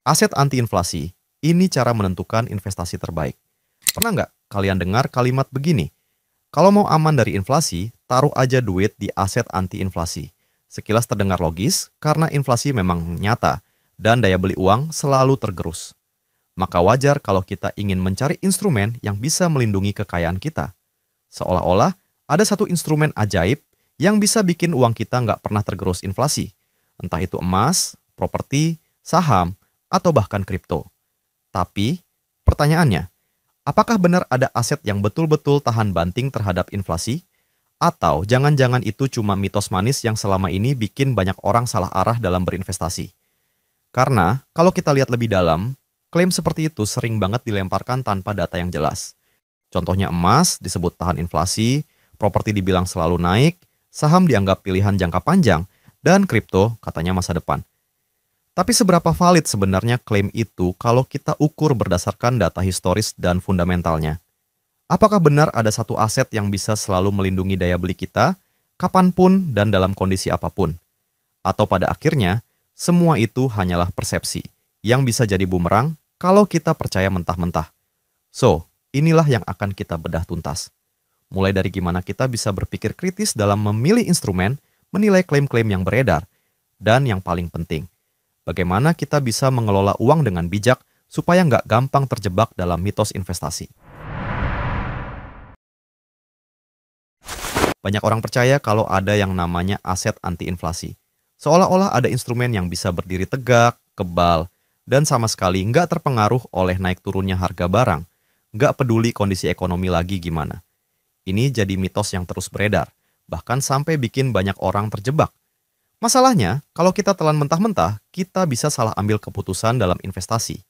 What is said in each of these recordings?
Aset anti inflasi, ini cara menentukan investasi terbaik. Pernah nggak kalian dengar kalimat begini? Kalau mau aman dari inflasi, taruh aja duit di aset anti inflasi. Sekilas terdengar logis karena inflasi memang nyata dan daya beli uang selalu tergerus. Maka wajar kalau kita ingin mencari instrumen yang bisa melindungi kekayaan kita. Seolah-olah ada satu instrumen ajaib yang bisa bikin uang kita nggak pernah tergerus inflasi. Entah itu emas, properti, saham, atau bahkan kripto. Tapi, pertanyaannya, apakah benar ada aset yang betul-betul tahan banting terhadap inflasi? Atau jangan-jangan itu cuma mitos manis yang selama ini bikin banyak orang salah arah dalam berinvestasi? Karena, kalau kita lihat lebih dalam, klaim seperti itu sering banget dilemparkan tanpa data yang jelas. Contohnya emas disebut tahan inflasi, properti dibilang selalu naik, saham dianggap pilihan jangka panjang, dan kripto katanya masa depan. Tapi seberapa valid sebenarnya klaim itu kalau kita ukur berdasarkan data historis dan fundamentalnya? Apakah benar ada satu aset yang bisa selalu melindungi daya beli kita, kapanpun dan dalam kondisi apapun? Atau pada akhirnya, semua itu hanyalah persepsi, yang bisa jadi bumerang kalau kita percaya mentah-mentah. So, inilah yang akan kita bedah tuntas. Mulai dari gimana kita bisa berpikir kritis dalam memilih instrumen, menilai klaim-klaim yang beredar, dan yang paling penting, bagaimana kita bisa mengelola uang dengan bijak supaya nggak gampang terjebak dalam mitos investasi. Banyak orang percaya kalau ada yang namanya aset anti-inflasi. Seolah-olah ada instrumen yang bisa berdiri tegak, kebal, dan sama sekali nggak terpengaruh oleh naik turunnya harga barang. Nggak peduli kondisi ekonomi lagi gimana. Ini jadi mitos yang terus beredar, bahkan sampai bikin banyak orang terjebak. Masalahnya, kalau kita telan mentah-mentah, kita bisa salah ambil keputusan dalam investasi.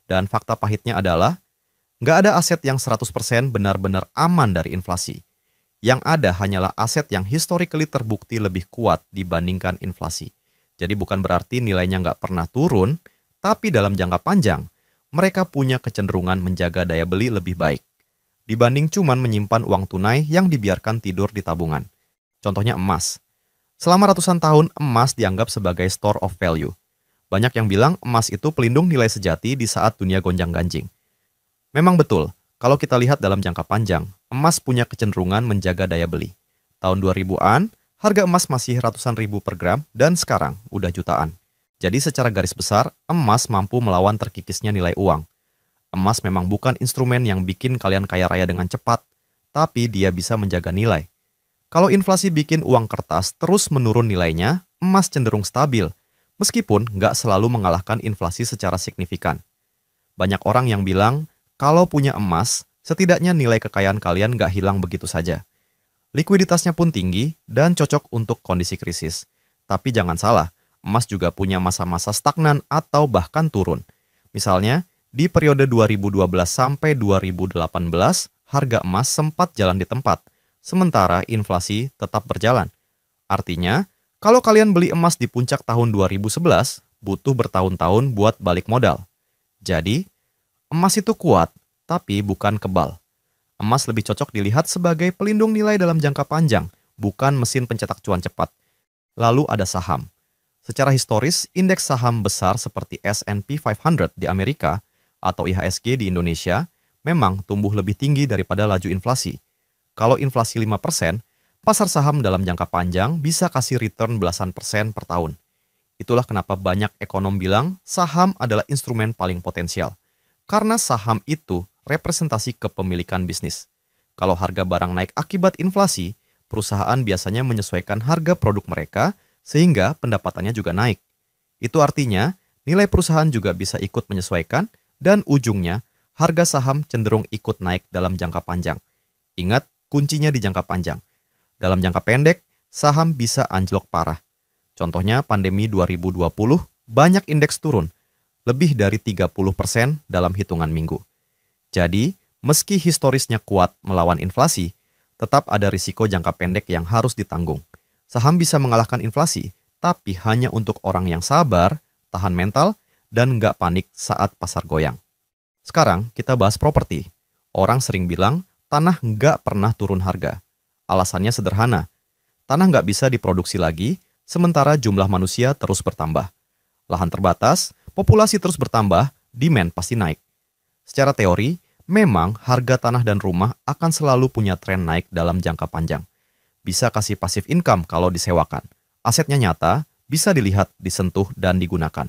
Dan fakta pahitnya adalah, nggak ada aset yang 100% benar-benar aman dari inflasi. Yang ada hanyalah aset yang historically terbukti lebih kuat dibandingkan inflasi. Jadi bukan berarti nilainya nggak pernah turun, tapi dalam jangka panjang, mereka punya kecenderungan menjaga daya beli lebih baik dibanding cuman menyimpan uang tunai yang dibiarkan tidur di tabungan. Contohnya emas. Selama ratusan tahun, emas dianggap sebagai store of value. Banyak yang bilang emas itu pelindung nilai sejati di saat dunia gonjang-ganjing. Memang betul, kalau kita lihat dalam jangka panjang, emas punya kecenderungan menjaga daya beli. Tahun 2000-an, harga emas masih ratusan ribu per gram dan sekarang udah jutaan. Jadi secara garis besar, emas mampu melawan terkikisnya nilai uang. Emas memang bukan instrumen yang bikin kalian kaya raya dengan cepat, tapi dia bisa menjaga nilai. Kalau inflasi bikin uang kertas terus menurun nilainya, emas cenderung stabil, meskipun nggak selalu mengalahkan inflasi secara signifikan. Banyak orang yang bilang, kalau punya emas, setidaknya nilai kekayaan kalian nggak hilang begitu saja. Likuiditasnya pun tinggi dan cocok untuk kondisi krisis. Tapi jangan salah, emas juga punya masa-masa stagnan atau bahkan turun. Misalnya, di periode 2012 sampai 2018, harga emas sempat jalan di tempat, sementara inflasi tetap berjalan. Artinya, kalau kalian beli emas di puncak tahun 2011, butuh bertahun-tahun buat balik modal. Jadi, emas itu kuat, tapi bukan kebal. Emas lebih cocok dilihat sebagai pelindung nilai dalam jangka panjang, bukan mesin pencetak cuan cepat. Lalu ada saham. Secara historis, indeks saham besar seperti S&P 500 di Amerika atau IHSG di Indonesia memang tumbuh lebih tinggi daripada laju inflasi. Kalau inflasi 5%, pasar saham dalam jangka panjang bisa kasih return belasan persen per tahun. Itulah kenapa banyak ekonom bilang saham adalah instrumen paling potensial. Karena saham itu representasi kepemilikan bisnis. Kalau harga barang naik akibat inflasi, perusahaan biasanya menyesuaikan harga produk mereka sehingga pendapatannya juga naik. Itu artinya nilai perusahaan juga bisa ikut menyesuaikan dan ujungnya harga saham cenderung ikut naik dalam jangka panjang. Ingat, kuncinya di jangka panjang. Dalam jangka pendek, saham bisa anjlok parah. Contohnya pandemi 2020, banyak indeks turun, lebih dari 30% dalam hitungan minggu. Jadi, meski historisnya kuat melawan inflasi, tetap ada risiko jangka pendek yang harus ditanggung. Saham bisa mengalahkan inflasi, tapi hanya untuk orang yang sabar, tahan mental, dan nggak panik saat pasar goyang. Sekarang kita bahas properti. Orang sering bilang tanah nggak pernah turun harga. Alasannya sederhana, tanah nggak bisa diproduksi lagi, sementara jumlah manusia terus bertambah. Lahan terbatas, Populasi terus bertambah, demand pasti naik. Secara teori, memang harga tanah dan rumah akan selalu punya tren naik dalam jangka panjang. Bisa kasih passive income kalau disewakan. Asetnya nyata, bisa dilihat, disentuh, dan digunakan.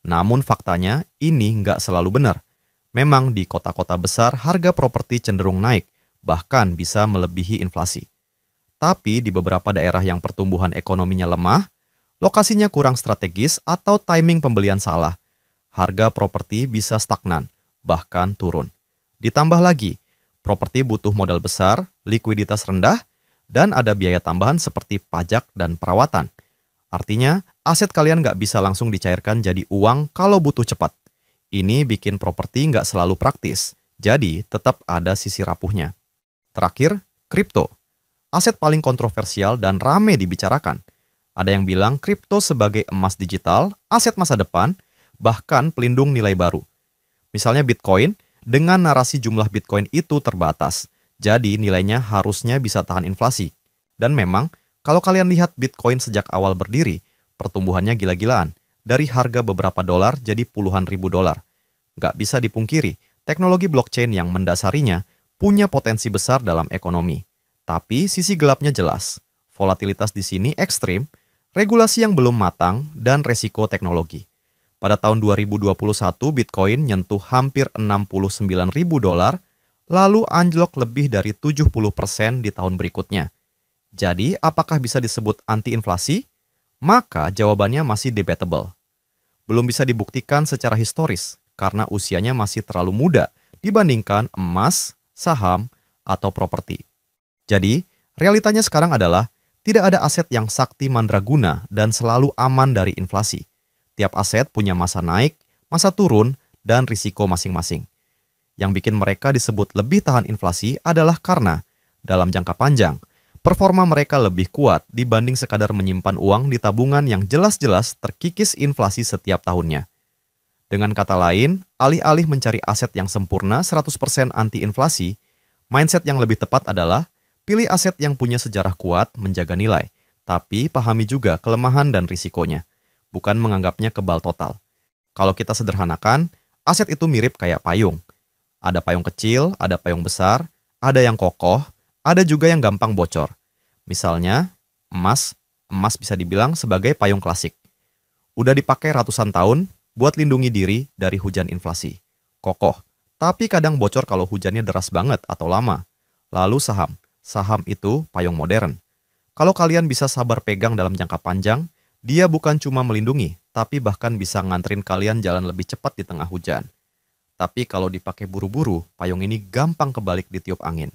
Namun faktanya, ini nggak selalu benar. Memang di kota-kota besar harga properti cenderung naik, bahkan bisa melebihi inflasi. Tapi di beberapa daerah yang pertumbuhan ekonominya lemah, lokasinya kurang strategis atau timing pembelian salah, harga properti bisa stagnan, bahkan turun. Ditambah lagi, properti butuh modal besar, likuiditas rendah, dan ada biaya tambahan seperti pajak dan perawatan. Artinya, aset kalian nggak bisa langsung dicairkan jadi uang kalau butuh cepat. Ini bikin properti nggak selalu praktis, jadi tetap ada sisi rapuhnya. Terakhir, kripto. Aset paling kontroversial dan rame dibicarakan. Ada yang bilang kripto sebagai emas digital, aset masa depan, bahkan pelindung nilai baru. Misalnya Bitcoin, dengan narasi jumlah Bitcoin itu terbatas, jadi nilainya harusnya bisa tahan inflasi. Dan memang, kalau kalian lihat Bitcoin sejak awal berdiri, pertumbuhannya gila-gilaan. Dari harga beberapa dolar jadi puluhan ribu dolar. Nggak bisa dipungkiri, teknologi blockchain yang mendasarinya punya potensi besar dalam ekonomi. Tapi sisi gelapnya jelas. Volatilitas di sini ekstrim, regulasi yang belum matang, dan resiko teknologi. Pada tahun 2021, Bitcoin nyentuh hampir 69 ribu dolar, lalu anjlok lebih dari 70% di tahun berikutnya. Jadi, apakah bisa disebut anti-inflasi? Maka jawabannya masih debatable. Belum bisa dibuktikan secara historis, karena usianya masih terlalu muda dibandingkan emas, saham, atau properti. Jadi, realitanya sekarang adalah tidak ada aset yang sakti mandraguna dan selalu aman dari inflasi. Tiap aset punya masa naik, masa turun, dan risiko masing-masing. Yang bikin mereka disebut lebih tahan inflasi adalah karena, dalam jangka panjang, performa mereka lebih kuat dibanding sekadar menyimpan uang di tabungan yang jelas-jelas terkikis inflasi setiap tahunnya. Dengan kata lain, alih-alih mencari aset yang sempurna 100% anti-inflasi, mindset yang lebih tepat adalah pilih aset yang punya sejarah kuat menjaga nilai, tapi pahami juga kelemahan dan risikonya, bukan menganggapnya kebal total. Kalau kita sederhanakan, aset itu mirip kayak payung. Ada payung kecil, ada payung besar, ada yang kokoh, ada juga yang gampang bocor. Misalnya, emas bisa dibilang sebagai payung klasik. Udah dipakai ratusan tahun buat lindungi diri dari hujan inflasi. Kokoh, tapi kadang bocor kalau hujannya deras banget atau lama. Lalu saham itu payung modern. Kalau kalian bisa sabar pegang dalam jangka panjang, dia bukan cuma melindungi, tapi bahkan bisa nganterin kalian jalan lebih cepat di tengah hujan. Tapi kalau dipakai buru-buru, payung ini gampang kebalik ditiup angin.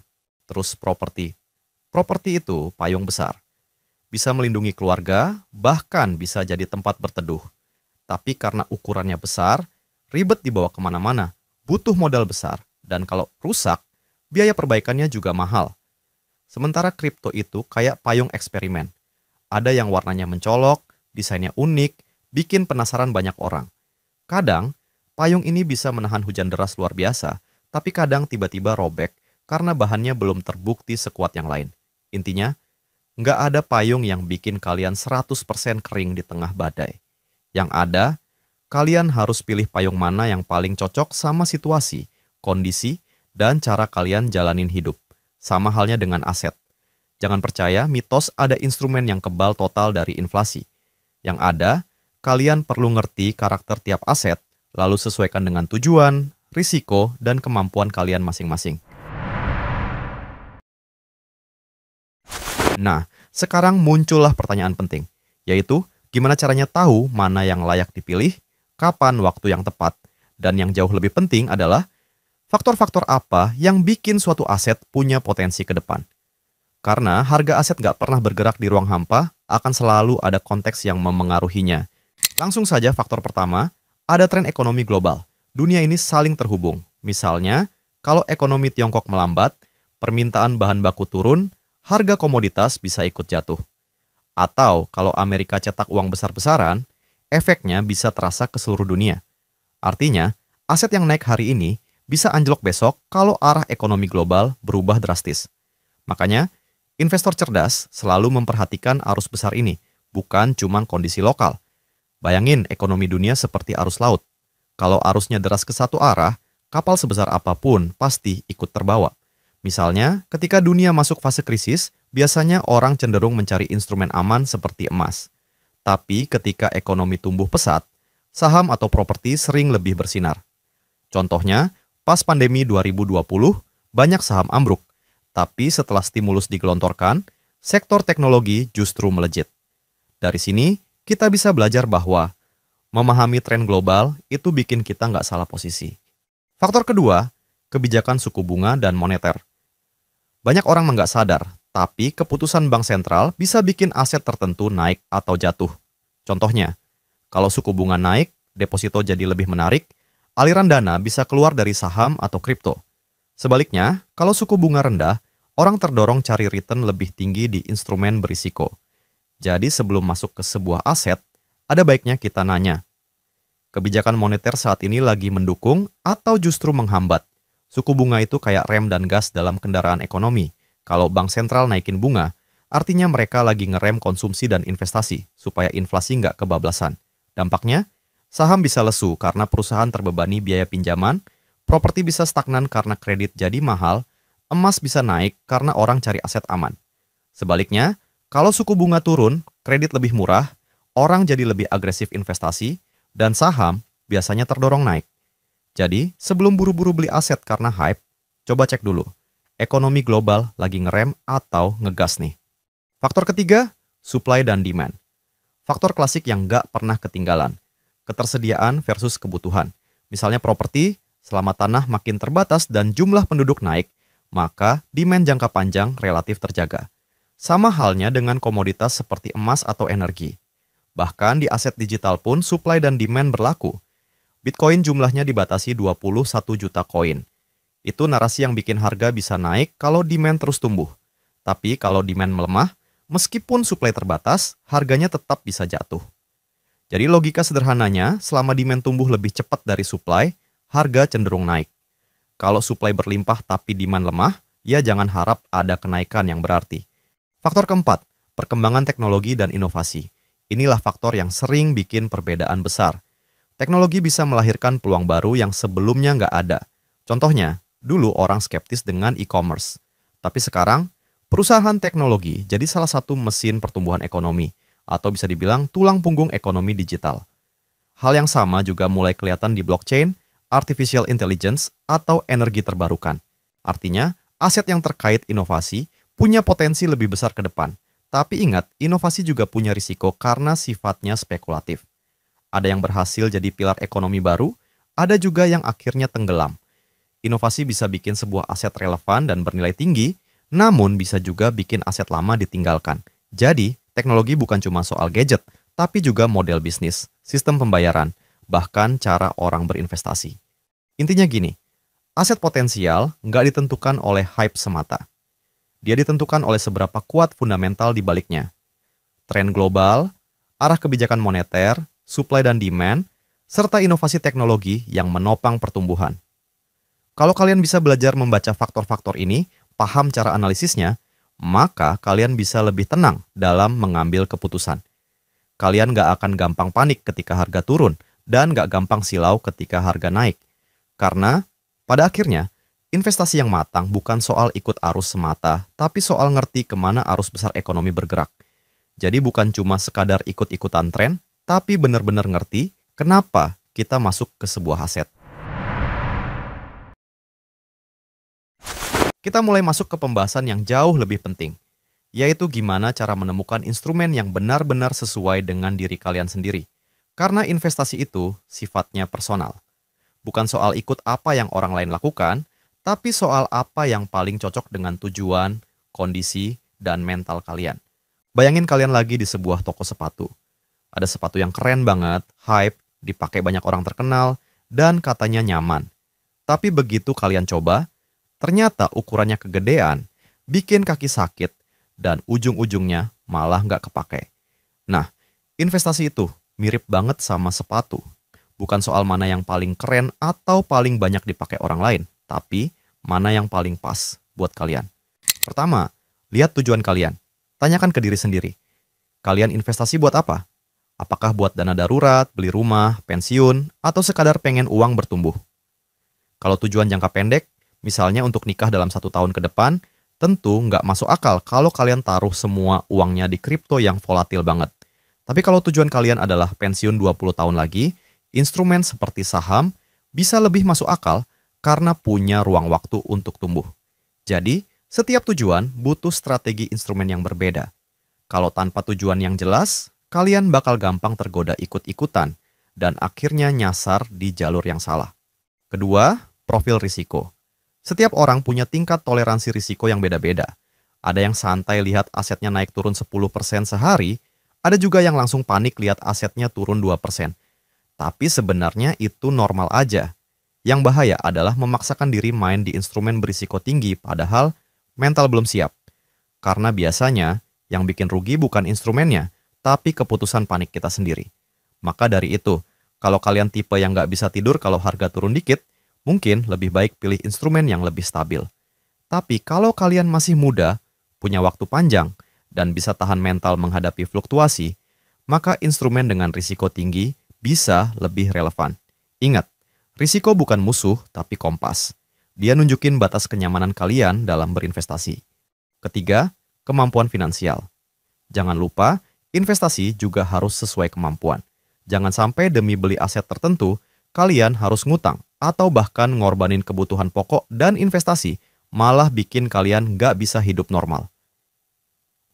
Terus properti. Properti itu payung besar. Bisa melindungi keluarga, bahkan bisa jadi tempat berteduh. Tapi karena ukurannya besar, ribet dibawa kemana-mana, butuh modal besar, dan kalau rusak, biaya perbaikannya juga mahal. Sementara kripto itu kayak payung eksperimen. Ada yang warnanya mencolok, desainnya unik, bikin penasaran banyak orang. Kadang, payung ini bisa menahan hujan deras luar biasa, tapi kadang tiba-tiba robek karena bahannya belum terbukti sekuat yang lain. Intinya, nggak ada payung yang bikin kalian 100% kering di tengah badai. Yang ada, kalian harus pilih payung mana yang paling cocok sama situasi, kondisi, dan cara kalian jalanin hidup. Sama halnya dengan aset. Jangan percaya mitos ada instrumen yang kebal total dari inflasi. Yang ada, kalian perlu ngerti karakter tiap aset, lalu sesuaikan dengan tujuan, risiko, dan kemampuan kalian masing-masing. Nah, sekarang muncullah pertanyaan penting, yaitu gimana caranya tahu mana yang layak dipilih, kapan waktu yang tepat, dan yang jauh lebih penting adalah faktor-faktor apa yang bikin suatu aset punya potensi ke depan. Karena harga aset nggak pernah bergerak di ruang hampa, akan selalu ada konteks yang memengaruhinya. Langsung saja faktor pertama, ada tren ekonomi global. Dunia ini saling terhubung. Misalnya, kalau ekonomi Tiongkok melambat, permintaan bahan baku turun, harga komoditas bisa ikut jatuh. Atau kalau Amerika cetak uang besar-besaran, efeknya bisa terasa ke seluruh dunia. Artinya, aset yang naik hari ini bisa anjlok besok kalau arah ekonomi global berubah drastis. Makanya, investor cerdas selalu memperhatikan arus besar ini, bukan cuma kondisi lokal. Bayangin ekonomi dunia seperti arus laut, Kalau arusnya deras ke satu arah, kapal sebesar apapun pasti ikut terbawa. Misalnya, ketika dunia masuk fase krisis, biasanya orang cenderung mencari instrumen aman seperti emas. Tapi ketika ekonomi tumbuh pesat, saham atau properti sering lebih bersinar. Contohnya, pas pandemi 2020, banyak saham ambruk. Tapi setelah stimulus digelontorkan, sektor teknologi justru melejit. Dari sini, kita bisa belajar bahwa memahami tren global itu bikin kita nggak salah posisi. Faktor kedua, kebijakan suku bunga dan moneter. Banyak orang nggak sadar, tapi keputusan bank sentral bisa bikin aset tertentu naik atau jatuh. Contohnya, kalau suku bunga naik, deposito jadi lebih menarik, aliran dana bisa keluar dari saham atau kripto. Sebaliknya, kalau suku bunga rendah, orang terdorong cari return lebih tinggi di instrumen berisiko. Jadi sebelum masuk ke sebuah aset, ada baiknya kita nanya, kebijakan moneter saat ini lagi mendukung atau justru menghambat? Suku bunga itu kayak rem dan gas dalam kendaraan ekonomi. Kalau bank sentral naikin bunga, artinya mereka lagi ngerem konsumsi dan investasi supaya inflasi nggak kebablasan. Dampaknya, saham bisa lesu karena perusahaan terbebani biaya pinjaman, properti bisa stagnan karena kredit jadi mahal, emas bisa naik karena orang cari aset aman. Sebaliknya, kalau suku bunga turun, kredit lebih murah, orang jadi lebih agresif investasi, dan saham biasanya terdorong naik. Jadi, sebelum buru-buru beli aset karena hype, coba cek dulu, ekonomi global lagi ngerem atau ngegas nih. Faktor ketiga, supply dan demand. Faktor klasik yang nggak pernah ketinggalan, ketersediaan versus kebutuhan. Misalnya properti, selama tanah makin terbatas dan jumlah penduduk naik, maka demand jangka panjang relatif terjaga. Sama halnya dengan komoditas seperti emas atau energi. Bahkan di aset digital pun supply dan demand berlaku. Bitcoin jumlahnya dibatasi 21 juta koin. Itu narasi yang bikin harga bisa naik kalau demand terus tumbuh. Tapi kalau demand melemah, meskipun supply terbatas, harganya tetap bisa jatuh. Jadi logika sederhananya, selama demand tumbuh lebih cepat dari supply, harga cenderung naik. Kalau supply berlimpah tapi demand lemah, ya jangan harap ada kenaikan yang berarti. Faktor keempat, perkembangan teknologi dan inovasi. Inilah faktor yang sering bikin perbedaan besar. Teknologi bisa melahirkan peluang baru yang sebelumnya nggak ada. Contohnya, dulu orang skeptis dengan e-commerce. Tapi sekarang, perusahaan teknologi jadi salah satu mesin pertumbuhan ekonomi, atau bisa dibilang tulang punggung ekonomi digital. Hal yang sama juga mulai kelihatan di blockchain, artificial intelligence, atau energi terbarukan. Artinya, aset yang terkait inovasi punya potensi lebih besar ke depan. Tapi ingat, inovasi juga punya risiko karena sifatnya spekulatif. Ada yang berhasil jadi pilar ekonomi baru, ada juga yang akhirnya tenggelam. Inovasi bisa bikin sebuah aset relevan dan bernilai tinggi, namun bisa juga bikin aset lama ditinggalkan. Jadi, teknologi bukan cuma soal gadget, tapi juga model bisnis, sistem pembayaran, bahkan cara orang berinvestasi. Intinya gini, aset potensial nggak ditentukan oleh hype semata. Dia ditentukan oleh seberapa kuat fundamental di baliknya. Tren global, arah kebijakan moneter, supply dan demand, serta inovasi teknologi yang menopang pertumbuhan. Kalau kalian bisa belajar membaca faktor-faktor ini, paham cara analisisnya, maka kalian bisa lebih tenang dalam mengambil keputusan. Kalian nggak akan gampang panik ketika harga turun, dan nggak gampang silau ketika harga naik. Karena, pada akhirnya, investasi yang matang bukan soal ikut arus semata, tapi soal ngerti kemana arus besar ekonomi bergerak. Jadi bukan cuma sekadar ikut-ikutan tren, tapi benar-benar ngerti kenapa kita masuk ke sebuah aset. Kita mulai masuk ke pembahasan yang jauh lebih penting, yaitu gimana cara menemukan instrumen yang benar-benar sesuai dengan diri kalian sendiri. Karena investasi itu sifatnya personal. Bukan soal ikut apa yang orang lain lakukan, tapi soal apa yang paling cocok dengan tujuan, kondisi, dan mental kalian. Bayangin kalian lagi di sebuah toko sepatu. Ada sepatu yang keren banget, hype, dipakai banyak orang terkenal, dan katanya nyaman. Tapi begitu kalian coba, ternyata ukurannya kegedean, bikin kaki sakit, dan ujung-ujungnya malah nggak kepake. Nah, investasi itu mirip banget sama sepatu. Bukan soal mana yang paling keren atau paling banyak dipakai orang lain, tapi mana yang paling pas buat kalian. Pertama, lihat tujuan kalian. Tanyakan ke diri sendiri. Kalian investasi buat apa? Apakah buat dana darurat, beli rumah, pensiun, atau sekadar pengen uang bertumbuh? Kalau tujuan jangka pendek, misalnya untuk nikah dalam 1 tahun ke depan, tentu nggak masuk akal kalau kalian taruh semua uangnya di kripto yang volatil banget. Tapi kalau tujuan kalian adalah pensiun 20 tahun lagi, instrumen seperti saham bisa lebih masuk akal karena punya ruang waktu untuk tumbuh. Jadi, setiap tujuan butuh strategi instrumen yang berbeda. Kalau tanpa tujuan yang jelas, kalian bakal gampang tergoda ikut-ikutan dan akhirnya nyasar di jalur yang salah. Kedua, profil risiko. Setiap orang punya tingkat toleransi risiko yang beda-beda. Ada yang santai lihat asetnya naik turun 10% sehari, ada juga yang langsung panik lihat asetnya turun 2%. Tapi sebenarnya itu normal aja. Yang bahaya adalah memaksakan diri main di instrumen berisiko tinggi padahal mental belum siap. Karena biasanya yang bikin rugi bukan instrumennya, tapi keputusan panik kita sendiri. Maka dari itu, kalau kalian tipe yang nggak bisa tidur kalau harga turun dikit, mungkin lebih baik pilih instrumen yang lebih stabil. Tapi kalau kalian masih muda, punya waktu panjang, dan bisa tahan mental menghadapi fluktuasi, maka instrumen dengan risiko tinggi bisa lebih relevan. Ingat, risiko bukan musuh tapi kompas. Dia nunjukin batas kenyamanan kalian dalam berinvestasi. Ketiga, kemampuan finansial. Jangan lupa, investasi juga harus sesuai kemampuan. Jangan sampai demi beli aset tertentu, kalian harus ngutang atau bahkan ngorbanin kebutuhan pokok dan investasi, malah bikin kalian nggak bisa hidup normal.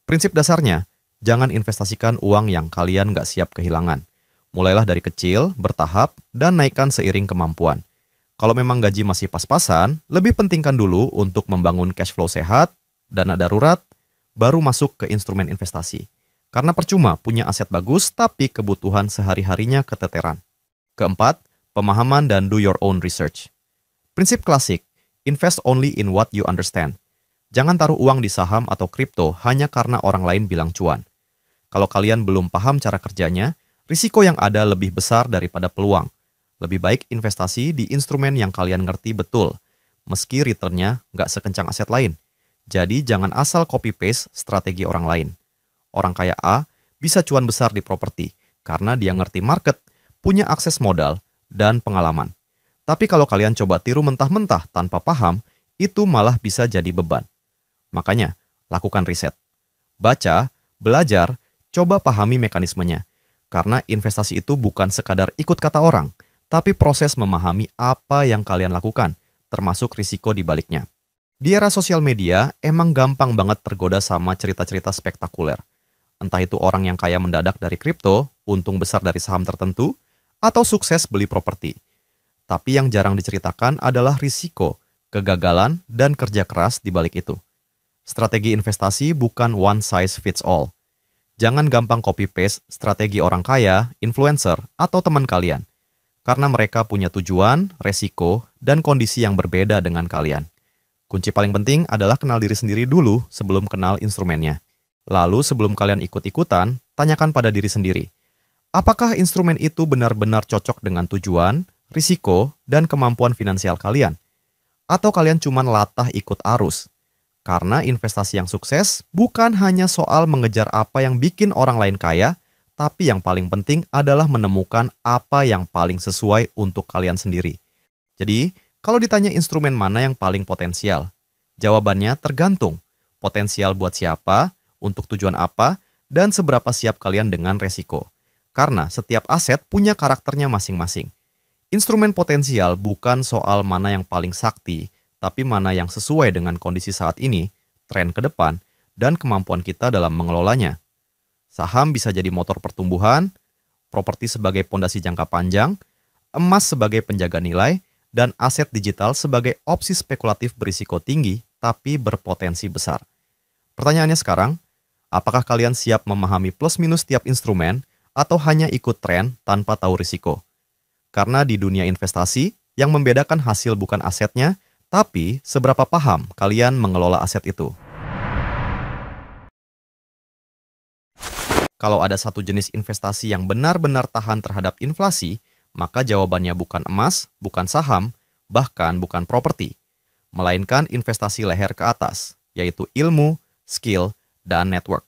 Prinsip dasarnya, jangan investasikan uang yang kalian nggak siap kehilangan. Mulailah dari kecil, bertahap, dan naikkan seiring kemampuan. Kalau memang gaji masih pas-pasan, lebih pentingkan dulu untuk membangun cash flow sehat, dana darurat, baru masuk ke instrumen investasi. Karena percuma punya aset bagus tapi kebutuhan sehari-harinya keteteran. Keempat, pemahaman dan do your own research. Prinsip klasik, invest only in what you understand. Jangan taruh uang di saham atau kripto hanya karena orang lain bilang cuan. Kalau kalian belum paham cara kerjanya, risiko yang ada lebih besar daripada peluang. Lebih baik investasi di instrumen yang kalian ngerti betul, meski returnnya nggak sekencang aset lain. Jadi jangan asal copy-paste strategi orang lain. Orang kaya A bisa cuan besar di properti karena dia ngerti market, punya akses modal, dan pengalaman. Tapi kalau kalian coba tiru mentah-mentah tanpa paham, itu malah bisa jadi beban. Makanya, lakukan riset. Baca, belajar, coba pahami mekanismenya. Karena investasi itu bukan sekadar ikut kata orang, tapi proses memahami apa yang kalian lakukan, termasuk risiko di baliknya. Di era sosial media, emang gampang banget tergoda sama cerita-cerita spektakuler. Entah itu orang yang kaya mendadak dari kripto, untung besar dari saham tertentu, atau sukses beli properti. Tapi yang jarang diceritakan adalah risiko, kegagalan, dan kerja keras di balik itu. Strategi investasi bukan one size fits all. Jangan gampang copy-paste strategi orang kaya, influencer, atau teman kalian. Karena mereka punya tujuan, resiko, dan kondisi yang berbeda dengan kalian. Kunci paling penting adalah kenal diri sendiri dulu sebelum kenal instrumennya. Lalu sebelum kalian ikut-ikutan, tanyakan pada diri sendiri. Apakah instrumen itu benar-benar cocok dengan tujuan, risiko, dan kemampuan finansial kalian? Atau kalian cuma latah ikut arus? Karena investasi yang sukses bukan hanya soal mengejar apa yang bikin orang lain kaya, tapi yang paling penting adalah menemukan apa yang paling sesuai untuk kalian sendiri. Jadi, kalau ditanya instrumen mana yang paling potensial, jawabannya tergantung. Potensial buat siapa, untuk tujuan apa, dan seberapa siap kalian dengan resiko. Karena setiap aset punya karakternya masing-masing. Instrumen potensial bukan soal mana yang paling sakti, tapi mana yang sesuai dengan kondisi saat ini, tren ke depan, dan kemampuan kita dalam mengelolanya. Saham bisa jadi motor pertumbuhan, properti sebagai pondasi jangka panjang, emas sebagai penjaga nilai, dan aset digital sebagai opsi spekulatif berisiko tinggi tapi berpotensi besar. Pertanyaannya sekarang, apakah kalian siap memahami plus minus tiap instrumen atau hanya ikut tren tanpa tahu risiko? Karena di dunia investasi, yang membedakan hasil bukan asetnya, tapi seberapa paham kalian mengelola aset itu. Kalau ada satu jenis investasi yang benar-benar tahan terhadap inflasi, maka jawabannya bukan emas, bukan saham, bahkan bukan properti, melainkan investasi leher ke atas, yaitu ilmu, skill, dan network.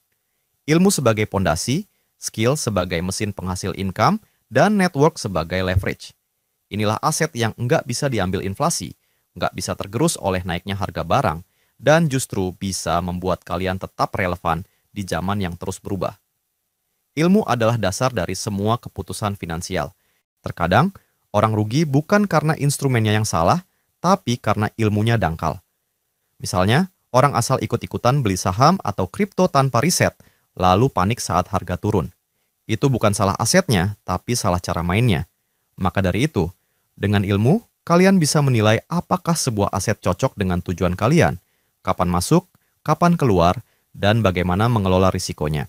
Ilmu sebagai pondasi, skill sebagai mesin penghasil income, dan network sebagai leverage. Inilah aset yang nggak bisa diambil inflasi, nggak bisa tergerus oleh naiknya harga barang, dan justru bisa membuat kalian tetap relevan di zaman yang terus berubah. Ilmu adalah dasar dari semua keputusan finansial. Terkadang, orang rugi bukan karena instrumennya yang salah, tapi karena ilmunya dangkal. Misalnya, orang asal ikut-ikutan beli saham atau kripto tanpa riset, lalu panik saat harga turun. Itu bukan salah asetnya, tapi salah cara mainnya. Maka dari itu, dengan ilmu, kalian bisa menilai apakah sebuah aset cocok dengan tujuan kalian, kapan masuk, kapan keluar, dan bagaimana mengelola risikonya.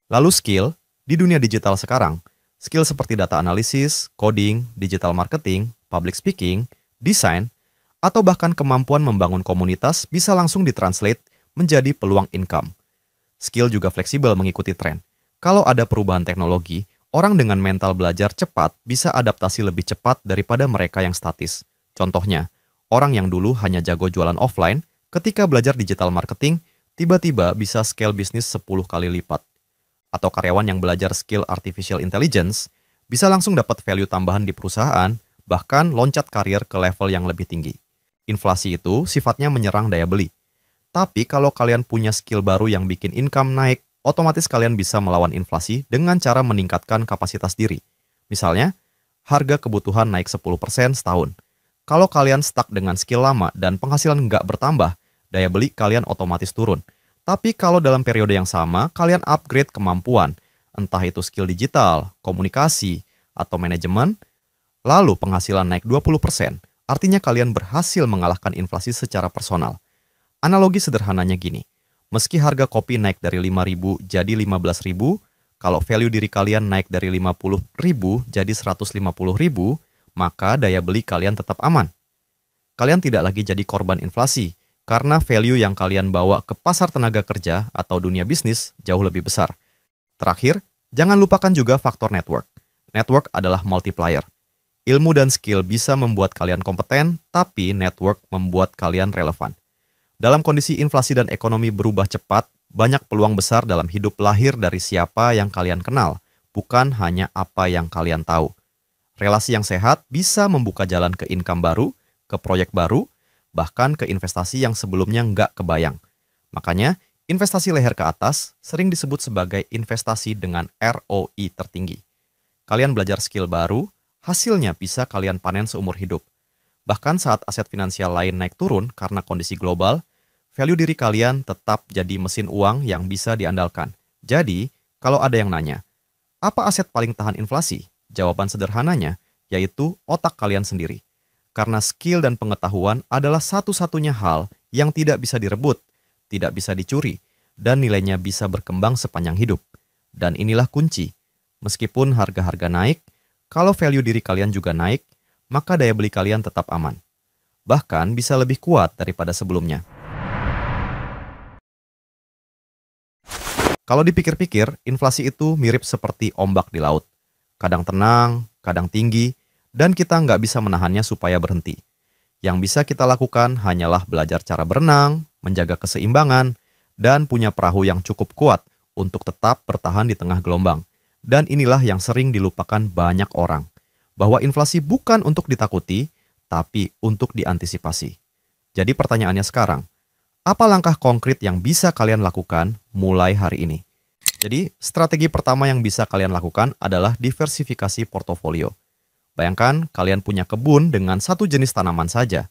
Lalu skill, di dunia digital sekarang, skill seperti data analisis, coding, digital marketing, public speaking, desain, atau bahkan kemampuan membangun komunitas bisa langsung ditranslate menjadi peluang income. Skill juga fleksibel mengikuti tren. Kalau ada perubahan teknologi, orang dengan mental belajar cepat bisa adaptasi lebih cepat daripada mereka yang statis. Contohnya, orang yang dulu hanya jago jualan offline, ketika belajar digital marketing, tiba-tiba bisa scale bisnis 10 kali lipat. Atau karyawan yang belajar skill artificial intelligence, bisa langsung dapat value tambahan di perusahaan, bahkan loncat karir ke level yang lebih tinggi. Inflasi itu sifatnya menyerang daya beli. Tapi kalau kalian punya skill baru yang bikin income naik, otomatis kalian bisa melawan inflasi dengan cara meningkatkan kapasitas diri. Misalnya, harga kebutuhan naik 10% setahun. Kalau kalian stuck dengan skill lama dan penghasilan nggak bertambah, daya beli kalian otomatis turun. Tapi kalau dalam periode yang sama, kalian upgrade kemampuan, entah itu skill digital, komunikasi, atau manajemen, lalu penghasilan naik 20%, artinya kalian berhasil mengalahkan inflasi secara personal. Analogi sederhananya gini, meski harga kopi naik dari 5.000 jadi 15.000, kalau value diri kalian naik dari 50.000 jadi 150.000, maka daya beli kalian tetap aman. Kalian tidak lagi jadi korban inflasi, karena value yang kalian bawa ke pasar tenaga kerja atau dunia bisnis jauh lebih besar. Terakhir, jangan lupakan juga faktor network. Network adalah multiplier. Ilmu dan skill bisa membuat kalian kompeten, tapi network membuat kalian relevan. Dalam kondisi inflasi dan ekonomi berubah cepat, banyak peluang besar dalam hidup lahir dari siapa yang kalian kenal, bukan hanya apa yang kalian tahu. Relasi yang sehat bisa membuka jalan ke income baru, ke proyek baru, bahkan ke investasi yang sebelumnya nggak kebayang. Makanya, investasi leher ke atas sering disebut sebagai investasi dengan ROI tertinggi. Kalian belajar skill baru, hasilnya bisa kalian panen seumur hidup. Bahkan saat aset finansial lain naik turun karena kondisi global, value diri kalian tetap jadi mesin uang yang bisa diandalkan. Jadi, kalau ada yang nanya, apa aset paling tahan inflasi? Jawaban sederhananya, yaitu otak kalian sendiri. Karena skill dan pengetahuan adalah satu-satunya hal yang tidak bisa direbut, tidak bisa dicuri, dan nilainya bisa berkembang sepanjang hidup. Dan inilah kunci. Meskipun harga-harga naik, kalau value diri kalian juga naik, maka daya beli kalian tetap aman. Bahkan bisa lebih kuat daripada sebelumnya. Kalau dipikir-pikir, inflasi itu mirip seperti ombak di laut. Kadang tenang, kadang tinggi, dan kita nggak bisa menahannya supaya berhenti. Yang bisa kita lakukan hanyalah belajar cara berenang, menjaga keseimbangan, dan punya perahu yang cukup kuat untuk tetap bertahan di tengah gelombang. Dan inilah yang sering dilupakan banyak orang. Bahwa inflasi bukan untuk ditakuti, tapi untuk diantisipasi. Jadi pertanyaannya sekarang, apa langkah konkret yang bisa kalian lakukan mulai hari ini? Jadi, strategi pertama yang bisa kalian lakukan adalah diversifikasi portofolio. Bayangkan kalian punya kebun dengan satu jenis tanaman saja.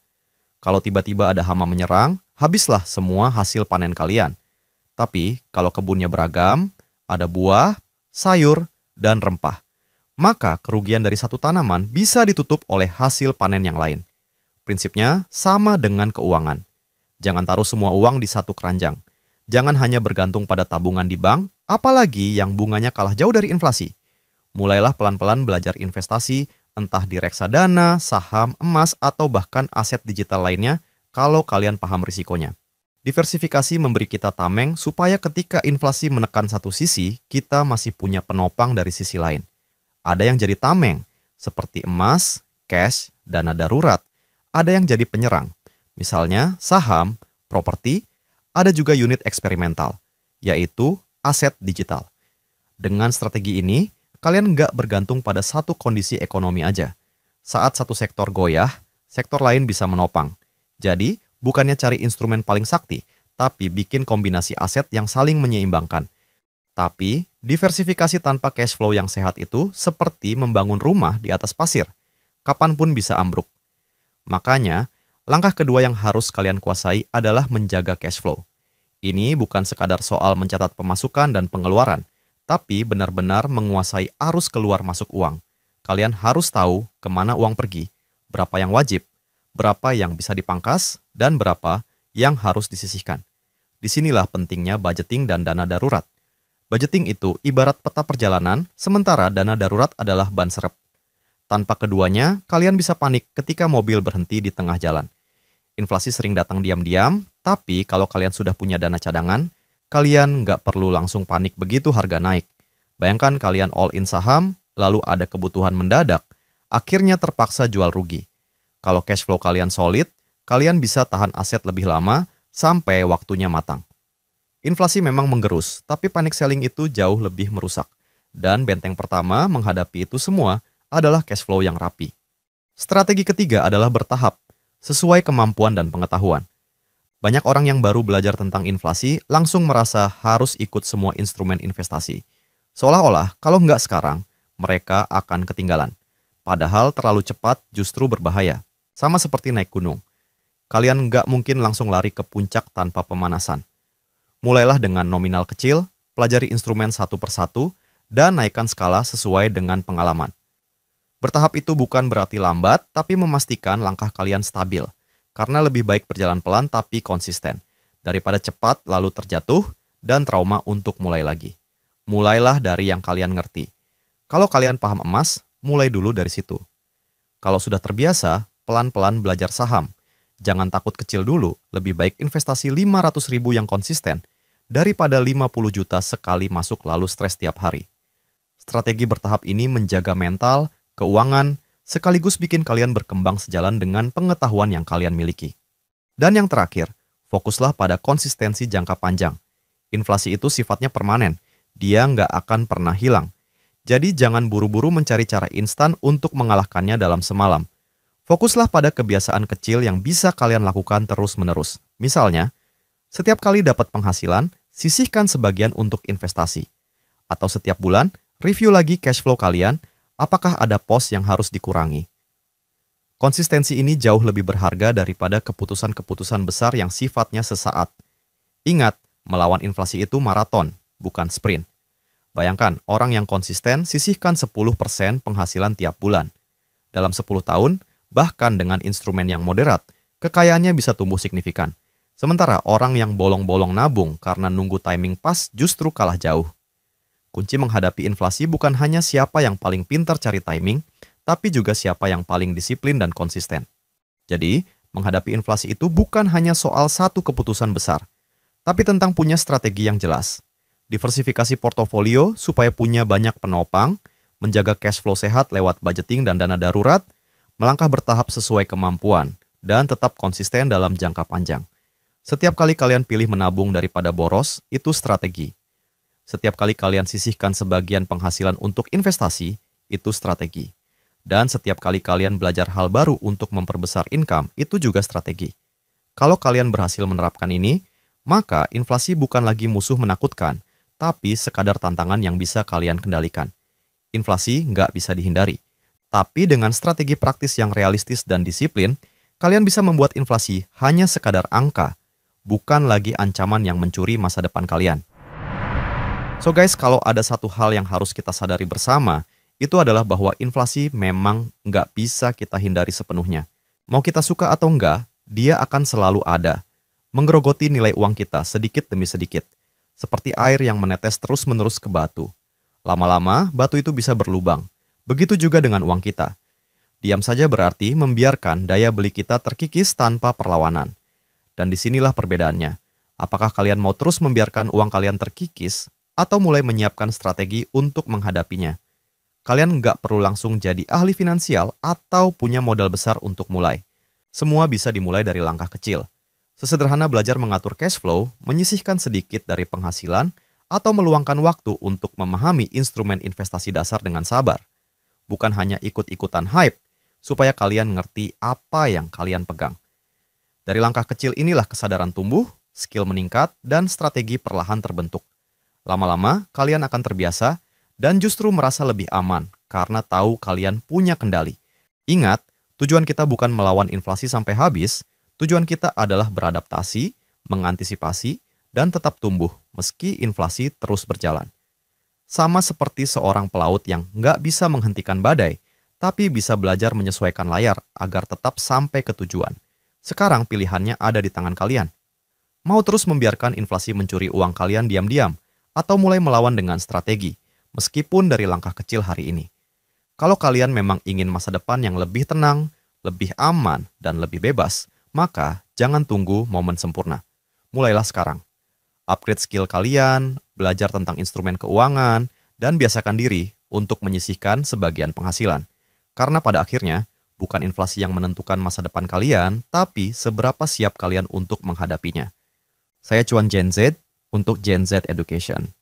Kalau tiba-tiba ada hama menyerang, habislah semua hasil panen kalian. Tapi, kalau kebunnya beragam, ada buah, sayur, dan rempah, maka kerugian dari satu tanaman bisa ditutup oleh hasil panen yang lain. Prinsipnya sama dengan keuangan. Jangan taruh semua uang di satu keranjang. Jangan hanya bergantung pada tabungan di bank, apalagi yang bunganya kalah jauh dari inflasi. Mulailah pelan-pelan belajar investasi, entah di reksadana, saham, emas, atau bahkan aset digital lainnya kalau kalian paham risikonya. Diversifikasi memberi kita tameng supaya ketika inflasi menekan satu sisi, kita masih punya penopang dari sisi lain. Ada yang jadi tameng, seperti emas, cash, dana darurat. Ada yang jadi penyerang, misalnya saham, properti, ada juga unit eksperimental, yaitu aset digital. Dengan strategi ini, kalian nggak bergantung pada satu kondisi ekonomi aja. Saat satu sektor goyah, sektor lain bisa menopang. Jadi, bukannya cari instrumen paling sakti, tapi bikin kombinasi aset yang saling menyeimbangkan. Tapi, diversifikasi tanpa cash flow yang sehat itu seperti membangun rumah di atas pasir. Kapanpun bisa ambruk. Makanya, langkah kedua yang harus kalian kuasai adalah menjaga cash flow. Ini bukan sekadar soal mencatat pemasukan dan pengeluaran, tapi benar-benar menguasai arus keluar masuk uang. Kalian harus tahu kemana uang pergi, berapa yang wajib, berapa yang bisa dipangkas, dan berapa yang harus disisihkan. Disinilah pentingnya budgeting dan dana darurat. Budgeting itu ibarat peta perjalanan, sementara dana darurat adalah ban serep. Tanpa keduanya, kalian bisa panik ketika mobil berhenti di tengah jalan. Inflasi sering datang diam-diam, tapi kalau kalian sudah punya dana cadangan, kalian nggak perlu langsung panik begitu harga naik. Bayangkan kalian all in saham, lalu ada kebutuhan mendadak, akhirnya terpaksa jual rugi. Kalau cash flow kalian solid, kalian bisa tahan aset lebih lama sampai waktunya matang. Inflasi memang menggerus, tapi panic selling itu jauh lebih merusak. Dan benteng pertama menghadapi itu semua adalah cash flow yang rapi. Strategi ketiga adalah bertahap, sesuai kemampuan dan pengetahuan. Banyak orang yang baru belajar tentang inflasi langsung merasa harus ikut semua instrumen investasi. Seolah-olah kalau nggak sekarang, mereka akan ketinggalan. Padahal terlalu cepat justru berbahaya. Sama seperti naik gunung. Kalian nggak mungkin langsung lari ke puncak tanpa pemanasan. Mulailah dengan nominal kecil, pelajari instrumen satu persatu, dan naikkan skala sesuai dengan pengalaman. Bertahap itu bukan berarti lambat, tapi memastikan langkah kalian stabil. Karena lebih baik berjalan pelan tapi konsisten, daripada cepat lalu terjatuh dan trauma untuk mulai lagi. Mulailah dari yang kalian ngerti. Kalau kalian paham emas, mulai dulu dari situ. Kalau sudah terbiasa, pelan-pelan belajar saham. Jangan takut kecil dulu, lebih baik investasi 500.000 yang konsisten daripada 50 juta sekali masuk lalu stres tiap hari. Strategi bertahap ini menjaga mental, keuangan, sekaligus bikin kalian berkembang sejalan dengan pengetahuan yang kalian miliki. Dan yang terakhir, fokuslah pada konsistensi jangka panjang. Inflasi itu sifatnya permanen, dia nggak akan pernah hilang. Jadi jangan buru-buru mencari cara instan untuk mengalahkannya dalam semalam. Fokuslah pada kebiasaan kecil yang bisa kalian lakukan terus-menerus. Misalnya, setiap kali dapat penghasilan, sisihkan sebagian untuk investasi. Atau setiap bulan, review lagi cash flow kalian, apakah ada pos yang harus dikurangi. Konsistensi ini jauh lebih berharga daripada keputusan-keputusan besar yang sifatnya sesaat. Ingat, melawan inflasi itu maraton, bukan sprint. Bayangkan, orang yang konsisten sisihkan 10% penghasilan tiap bulan. Dalam 10 tahun, bahkan dengan instrumen yang moderat, kekayaannya bisa tumbuh signifikan. Sementara orang yang bolong-bolong nabung karena nunggu timing pas justru kalah jauh. Kunci menghadapi inflasi bukan hanya siapa yang paling pintar cari timing, tapi juga siapa yang paling disiplin dan konsisten. Jadi, menghadapi inflasi itu bukan hanya soal satu keputusan besar, tapi tentang punya strategi yang jelas. Diversifikasi portofolio supaya punya banyak penopang, menjaga cash flow sehat lewat budgeting dan dana darurat, melangkah bertahap sesuai kemampuan, dan tetap konsisten dalam jangka panjang. Setiap kali kalian pilih menabung daripada boros, itu strategi. Setiap kali kalian sisihkan sebagian penghasilan untuk investasi, itu strategi. Dan setiap kali kalian belajar hal baru untuk memperbesar income, itu juga strategi. Kalau kalian berhasil menerapkan ini, maka inflasi bukan lagi musuh menakutkan, tapi sekadar tantangan yang bisa kalian kendalikan. Inflasi nggak bisa dihindari. Tapi dengan strategi praktis yang realistis dan disiplin, kalian bisa membuat inflasi hanya sekadar angka, bukan lagi ancaman yang mencuri masa depan kalian. So guys, kalau ada satu hal yang harus kita sadari bersama, itu adalah bahwa inflasi memang nggak bisa kita hindari sepenuhnya. Mau kita suka atau enggak, dia akan selalu ada. Menggerogoti nilai uang kita sedikit demi sedikit. Seperti air yang menetes terus-menerus ke batu. Lama-lama, batu itu bisa berlubang. Begitu juga dengan uang kita. Diam saja berarti membiarkan daya beli kita terkikis tanpa perlawanan. Dan disinilah perbedaannya. Apakah kalian mau terus membiarkan uang kalian terkikis, atau mulai menyiapkan strategi untuk menghadapinya? Kalian nggak perlu langsung jadi ahli finansial atau punya modal besar untuk mulai. Semua bisa dimulai dari langkah kecil. Sesederhana belajar mengatur cash flow, menyisihkan sedikit dari penghasilan, atau meluangkan waktu untuk memahami instrumen investasi dasar dengan sabar. Bukan hanya ikut-ikutan hype, supaya kalian ngerti apa yang kalian pegang. Dari langkah kecil inilah kesadaran tumbuh, skill meningkat, dan strategi perlahan terbentuk. Lama-lama, kalian akan terbiasa dan justru merasa lebih aman karena tahu kalian punya kendali. Ingat, tujuan kita bukan melawan inflasi sampai habis, tujuan kita adalah beradaptasi, mengantisipasi, dan tetap tumbuh meski inflasi terus berjalan. Sama seperti seorang pelaut yang nggak bisa menghentikan badai, tapi bisa belajar menyesuaikan layar agar tetap sampai ke tujuan. Sekarang pilihannya ada di tangan kalian. Mau terus membiarkan inflasi mencuri uang kalian diam-diam, atau mulai melawan dengan strategi, meskipun dari langkah kecil hari ini. Kalau kalian memang ingin masa depan yang lebih tenang, lebih aman, dan lebih bebas, maka jangan tunggu momen sempurna. Mulailah sekarang. Upgrade skill kalian, belajar tentang instrumen keuangan, dan biasakan diri untuk menyisihkan sebagian penghasilan. Karena pada akhirnya, bukan inflasi yang menentukan masa depan kalian, tapi seberapa siap kalian untuk menghadapinya. Saya Cuan Gen Z untuk Gen Z Education.